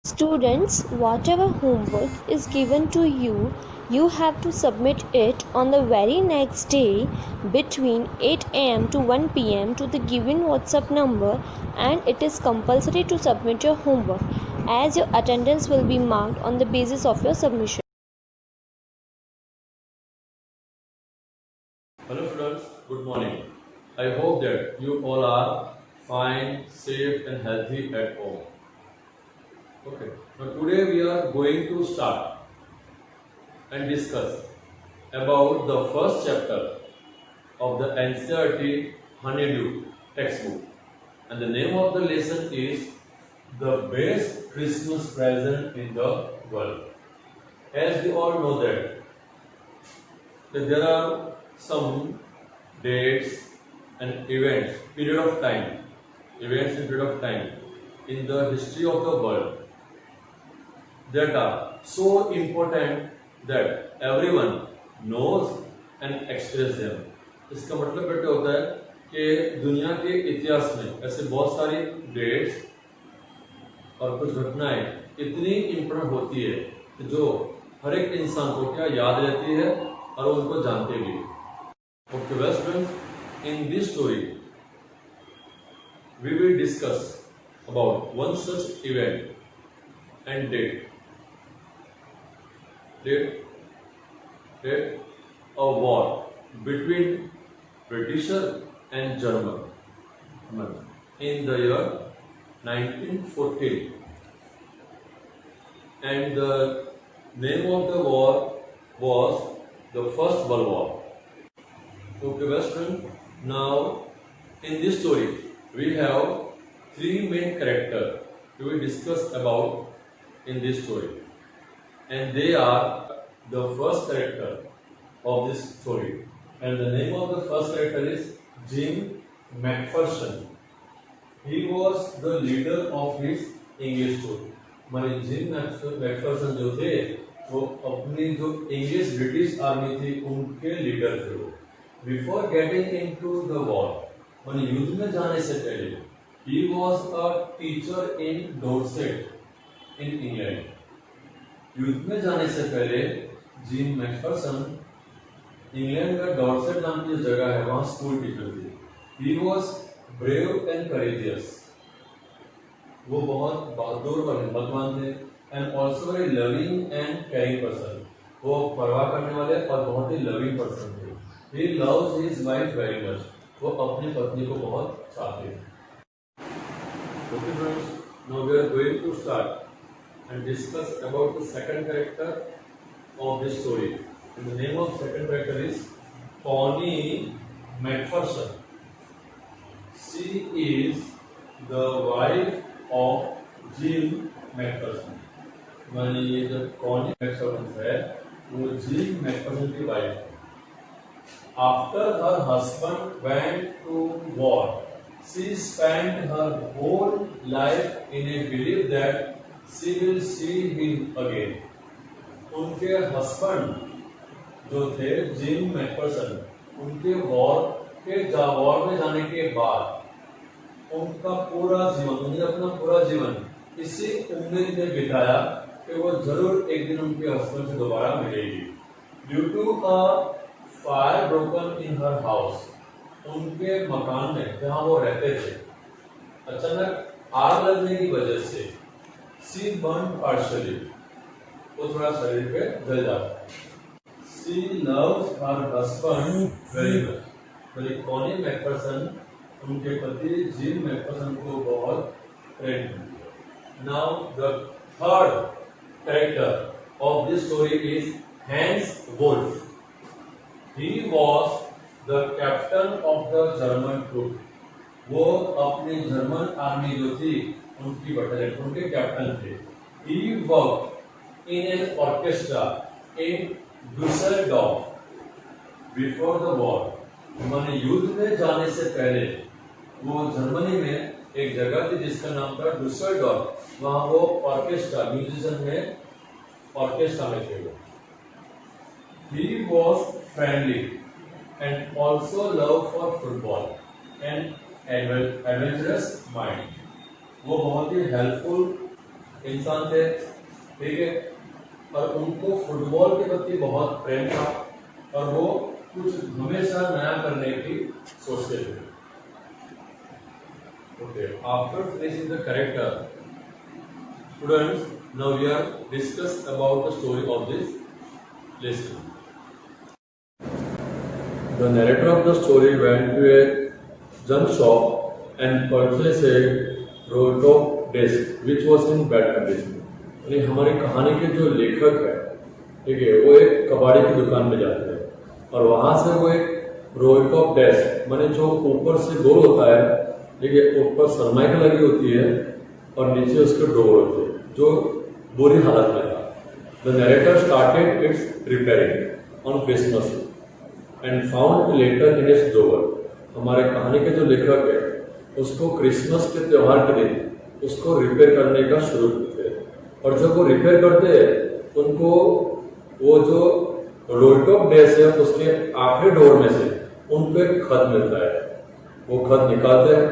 Students, whatever homework is given to you, you have to submit it on the very next day between 8 am to 1 pm to the given WhatsApp number, and it is compulsory to submit your homework as your attendance will be marked on the basis of your submission. Hello students, good morning. I hope that you all are fine, safe and healthy at home. Okay, now today we are going to start and discuss about the first chapter of the NCERT Honeydew textbook, and the name of the lesson is The Best Christmas Present in the World. As we all know that there are some dates and events and period of time in the history of the world that are so important that everyone knows and experiences them. इसका मतलब बेटा होता है कि दुनिया के इतिहास में ऐसे बहुत सारी डेट्स और कुछ घटनाएं इतनी इम्पोर्टेंट होती है कि जो हर एक इंसान को क्या याद रहती है और उनको जानते भी. Okay, well friends, in this story we will discuss about one such event and date a war between Britisher and German in the year 1914, and the name of the war was the First World War. Okay, best friend. Now, in this story, we have three main characters we will discuss about in this story, and they are the first character of this story, and the name of the first character is Jim McPherson. He was the leader of his English story. माने gym McPherson जो थे वो अपनी जो English British army थी उनके leader थे वो. Before getting into the war माने युद्ध में जाने से पहले he was a teacher in Dorset in England. युद्ध में जाने से पहले जिम मैकफरसन इंग्लैंड का डोरसेट नाम की जो जगह है वहां स्कूल टीचर थे. He was brave and courageous. वो बहुत बहादुर और हिम्मतवान थे, and also very loving and caring person. वो परवाह करने वाले और बहुत ही लविंग पर्सन थे. He loves his wife very much. वो अपनी पत्नी को बहुत चाहते थे. Okay friends, now we are going to start and discuss about the second character of this story. And the name of second character is Connie McPherson. She is the wife of Jim McPherson. माने ये जो Connie McPherson है वो gym McPherson की wife है. After her husband went to war, she spent her whole life in a belief that she will see him again. उनके husband जो थे जिम मैकफरसन, उनके वॉर में जाने के बाद उनका पूरा जीवन, उन्होंने अपना पूरा जीवन इसी उम्मीद में बिताया कि वो जरूर एक दिन उनके हस्बैंड से दोबारा मिलेगी. Due to a fire broken in her house, उनके मकान में जहां वो रहते थे अचानक आग लगने की वजह से सी बर्न पार्शियली, वो थोड़ा शरीर पे जल जाता है. She loves her husband very much. तो कॉनी मैकफरसन उनके पति जिम मैकफरसन को बहुत प्रेम करती है. Now the third character of this story is Hans Wolf. He was the captain of the German troop. वो अपनी जर्मन आर्मी जो थी उनकी बटालियन, उनके कैप्टन थे. He worked in an orchestra in Dusseldorf before the war. माने युद्ध में जाने से पहले वो जर्मनी में एक जगह थी जिसका नाम था डुसेल्डॉर्फ. वहां वो ऑर्केस्ट्रा म्यूजिशियन में ऑर्केस्ट्रा में थे. He was friendly and also love for football and adventurous mind. वो बहुत ही हेल्पफुल इंसान थे, ठीक है, और उनको फुटबॉल के प्रति बहुत प्रेम था और वो कुछ हमेशा नया करने की सोचते थे। Okay, after finishing the character, students, now we are discuss about the story of this lesson. The narrator of the story went to a junk shop and purchased a roll-top desk which was in bad condition. यानी हमारी कहानी के जो लेखक है, ठीक है, वो एक कबाड़ी की दुकान में जाते हैं और वहां से वो एक रोल टॉप डेस्क, माने जो ऊपर से गोल होता है, ठीक है, ऊपर सरमाइका लगी होती है और नीचे उसके डोर होते हैं, जो बुरी हालत में था। The narrator started its repairing on Christmas and found letter in its drawer. हमारे कहानी के जो लेखक है उसको क्रिसमस के त्योहार के दिन उसको रिपेयर करने का शुरू करते हैं और जब वो रिपेयर करते हैं उनको वो जो रोलटॉप डेस्क है उसके आखिरी डोर में से उनको एक खत मिलता है। वो खत निकालते हैं,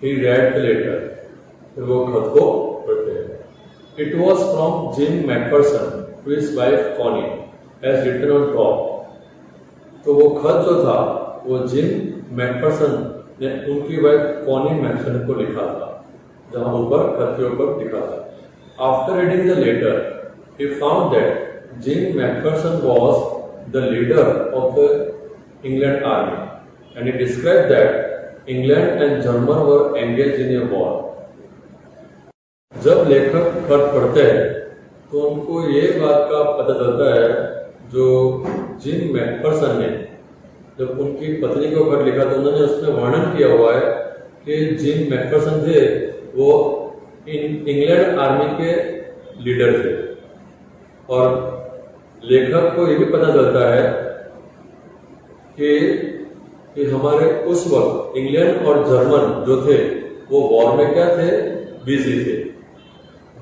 ही रेड द लेटर, फिर वो खत को पढ़ते हैं। It was from Jim McPherson to his wife Connie, as written on top. तो वो खत जो था वो जिम मैकफरसन ने उनकी वाइफ कॉनी मैकफरसन को लिखा था, जहां ऊपर खत के ऊपर लिखा था। After reading the letter, he found that Jim McPherson was the leader of the England army, and he described that England and Germany were engaged in a war. जब लेखक खत पढ़ते हैं तो उनको ये बात का पता चलता है, जो जिम मैकफरसन ने जब उनकी पत्नी को खत लिखा तो उन्होंने उसमें वर्णन किया हुआ है कि जिम मैकफरसन थे वो इंग्लैंड आर्मी के लीडर थे। और लेखक को ये भी पता चलता है कि हमारे उस वक्त इंग्लैंड और जर्मन जो थे वो वॉर में क्या थे, बिजी थे।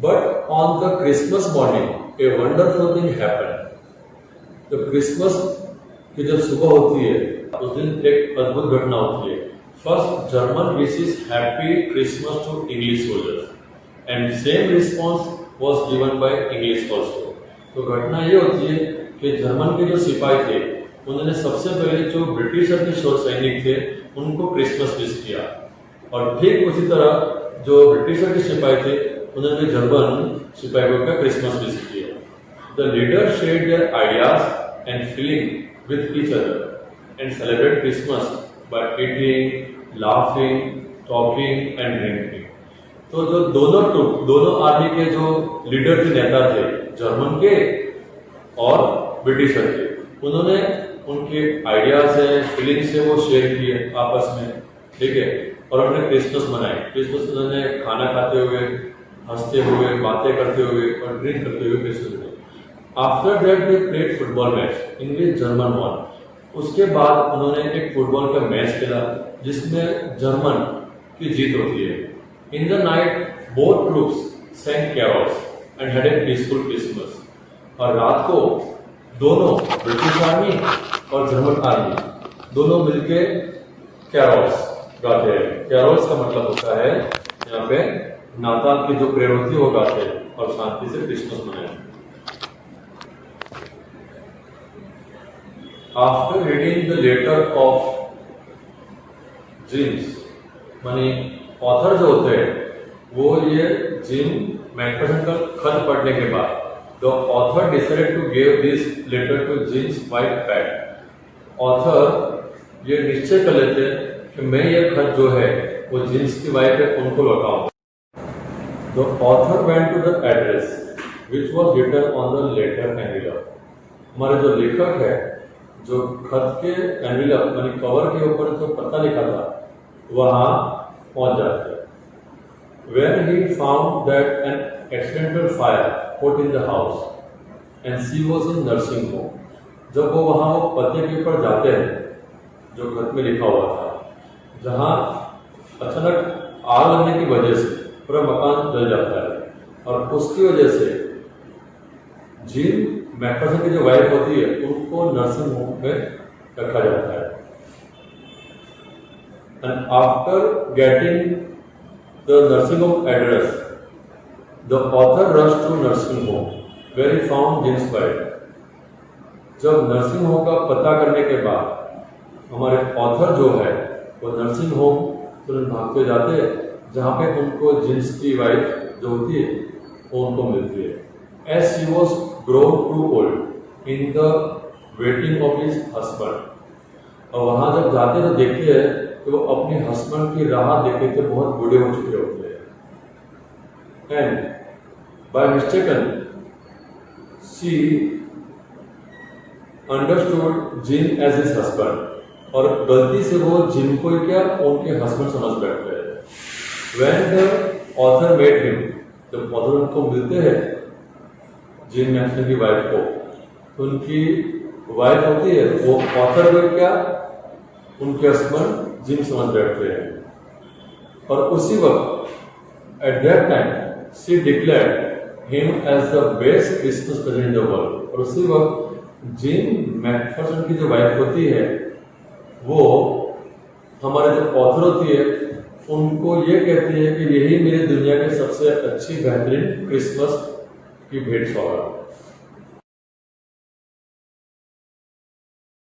But on the Christmas morning, a wonderful thing happened. जब क्रिसमस की जब सुबह होती है उस दिन एक अद्भुत घटना होती है। First German wishes happy Christmas to English soldiers and same response was given by English also. तो घटना ये होती है कि जर्मन के जो सिपाही थे उन्होंने सबसे पहले जो ब्रिटिशर के सैनिक थे उनको क्रिसमस विश किया और ठीक उसी तरह जो ब्रिटिशर के सिपाही थे उन्होंने जर्मन सिपाहियों का क्रिसमस विश किया। The leader shared their ideas and feeling with each other and celebrate Christmas by eating, laughing, talking and drinking. तो जो दोनों आर्मी के जो लीडर थे, नेता थे, जर्मन के और ब्रिटिशर के, उन्होंने उनके आइडियाज है, फीलिंग्स है, वो शेयर किए आपस में, ठीक है, और उन्होंने क्रिसमस मनाई। क्रिसमस उन्होंने खाना खाते हुए, हंसते हुए, बातें करते हुए और ड्रिंक करते हुए क्रिसमस में। After that they played football match, English German won. उसके बाद उन्होंने एक फुटबॉल का मैच खेला जिसमें जर्मन की जीत होती है। In the night both groups sang carols and had a peaceful Christmas। और रात को दोनों ब्रिटिश आर्मी और जर्मन आर्मी दोनों मिलके कैरोल्स गाते हैं। कैरोल्स का मतलब होता है यहाँ पे नाताल की जो प्रेयर होती है वो गाते हैं और शांति से क्रिसमस मनाए। After reading the letter of Jim's, मानी ऑथर जो होते हैं वो ये जिम मैकफरसन का खत पढ़ने के बाद the author decided to give this letter to Jim's wife back. Author ये निश्चय कर लेते हैं कि मैं ये खत जो है वो जिम्स की वाइफ है उनको लौटाऊं। The author went to the address which was written on the letter envelope। हमारे जो लेखक है जो खत के एनवेलप यानी कवर के ऊपर जो पता लिखा था वहां पहुंच जाते हैं। When he found that an accidental fire put in the house and she was in nursing home। जब वो वहां वो पते के ऊपर जाते हैं जो खत में लिखा हुआ था, जहां अचानक आग लगने की वजह से पूरा मकान जल जाता है और उसकी वजह से जिम मैकफरसन की जो वाइफ होती है उनको नर्सिंग होम में रखा जाता है। And after getting the nursing home address The author rushed to nursing home where he found Jim's wife. जब नर्सिंग होम का पता करने के बाद हमारे ऑथर जो है वो नर्सिंग होम तुरंत भागते जाते हैं जहाँ पे उनको जिम्स की वाइफ जो होती है वो उनको मिलती है. As she was grown too old in the waiting of his husband. और वहाँ जब जाते तो देखते हैं कि वो अपने हस्बैंड की राह देखते थे बहुत बूढ़े हो चुके होते हैं. And by mistaken she understood Jim as his husband. और गलती से वो जिम को ही क्या उनके हस्बैंड समझ बैठते हैं. When the author met him, जब ऑथर उनको मिलते हैं जिम मैक्सवेल की वाइफ को, तो उनकी वाइफ होती है वो ऑथर को क्या उनके हस्बैंड जिम समझ बैठते हैं. और उसी वक्त at that time she declared him as the best Christmas present in the world. और उसी वक्त जिम मैकफर्सन की जो वाइफ होती है वो हमारे जो ऑथर होती है उनको ये कहती है कि यही मेरी दुनिया की सबसे अच्छी बेहतरीन क्रिसमस की भेंट सौगात.